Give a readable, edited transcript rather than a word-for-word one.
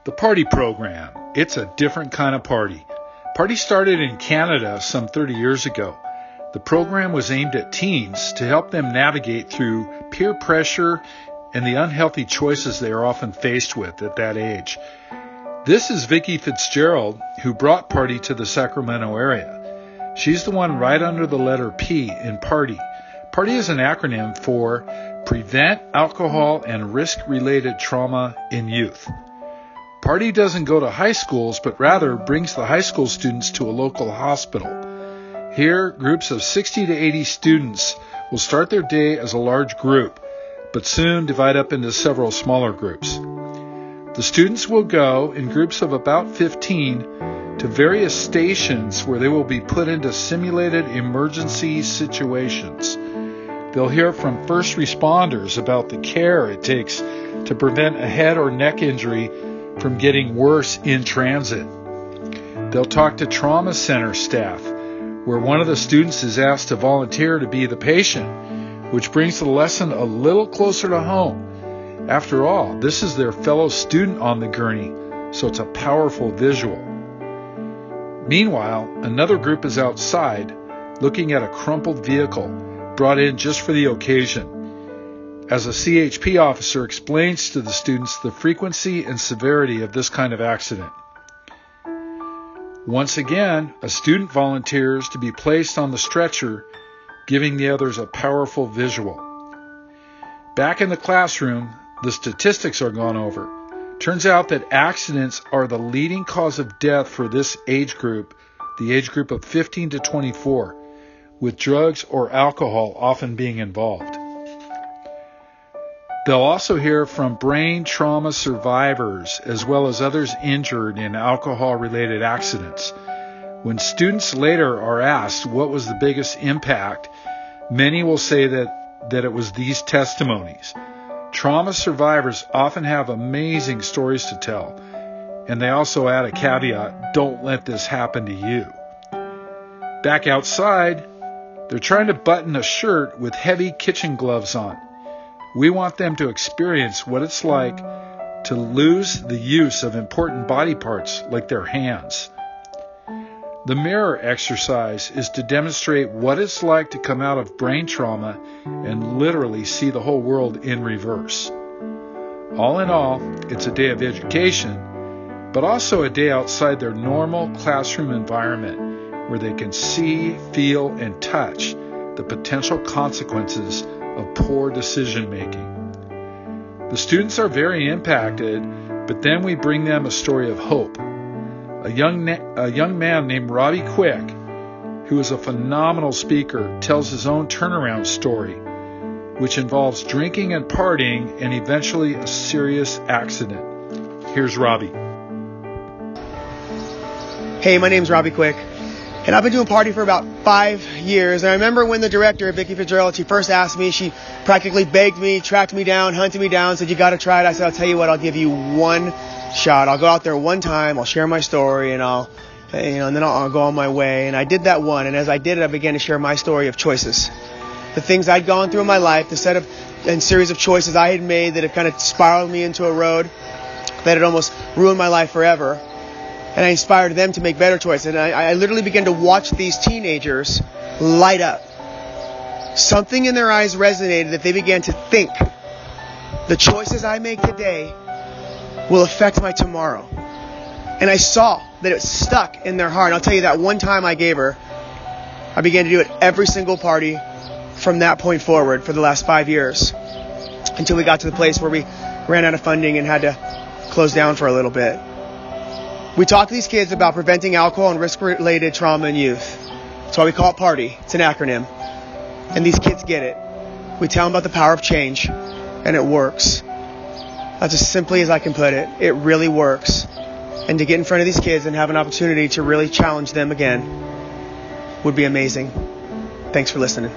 The Party Program. It's a different kind of party. Party started in Canada some 30 years ago. The program was aimed at teens to help them navigate through peer pressure and the unhealthy choices they are often faced with at that age. This is Vicki Fitzgerald, who brought Party to the Sacramento area. She's the one right under the letter P in Party. Party is an acronym for Prevent Alcohol and Risk-Related Trauma in Youth. Party doesn't go to high schools, but rather brings the high school students to a local hospital. Here, groups of 60 to 80 students will start their day as a large group, but soon divide up into several smaller groups. The students will go in groups of about 15 to various stations where they will be put into simulated emergency situations. They'll hear from first responders about the care it takes to prevent a head or neck injury from getting worse in transit. They'll talk to trauma center staff, where one of the students is asked to volunteer to be the patient, which brings the lesson a little closer to home. After all, this is their fellow student on the gurney, so it's a powerful visual. Meanwhile, another group is outside, looking at a crumpled vehicle brought in just for the occasion. As a CHP officer explains to the students the frequency and severity of this kind of accident. Once again, a student volunteers to be placed on the stretcher, giving the others a powerful visual. Back in the classroom, the statistics are gone over. Turns out that accidents are the leading cause of death for this age group, the age group of 15 to 24, with drugs or alcohol often being involved. They'll also hear from brain trauma survivors as well as others injured in alcohol-related accidents. When students later are asked what was the biggest impact, many will say that it was these testimonies. Trauma survivors often have amazing stories to tell, and they also add a caveat, don't let this happen to you. Back outside, they're trying to button a shirt with heavy kitchen gloves on. We want them to experience what it's like to lose the use of important body parts like their hands. The mirror exercise is to demonstrate what it's like to come out of brain trauma and literally see the whole world in reverse. All in all, it's a day of education, but also a day outside their normal classroom environment where they can see, feel, and touch the potential consequences of poor decision making. The students are very impacted, but then we bring them a story of hope. A young man named Robbie Quick, who is a phenomenal speaker, tells his own turnaround story, which involves drinking and partying and eventually a serious accident. Here's Robbie. Hey, my name's Robbie Quick. And I've been doing Party for about 5 years. And I remember when the director, Vicki Fitzgerald, she first asked me, she practically begged me, tracked me down, hunted me down, said, you got to try it. I said, I'll tell you what, I'll give you one shot. I'll go out there one time, I'll share my story, and and then I'll go on my way. And I did that one. And as I did it, I began to share my story of choices. The things I'd gone through in my life, the set of and series of choices I had made that had kind of spiraled me into a road that had almost ruined my life forever. And I inspired them to make better choices. And I literally began to watch these teenagers light up. Something in their eyes resonated that they began to think, the choices I make today will affect my tomorrow. And I saw that it stuck in their heart. And I'll tell you that one time I gave her, I began to do it every single party from that point forward for the last 5 years. Until we got to the place where we ran out of funding and had to close down for a little bit. We talk to these kids about preventing alcohol and risk-related trauma in youth. That's why we call it Party. It's an acronym. And these kids get it. We tell them about the power of change, and it works. That's as simply as I can put it. It really works. And to get in front of these kids and have an opportunity to really challenge them again would be amazing. Thanks for listening.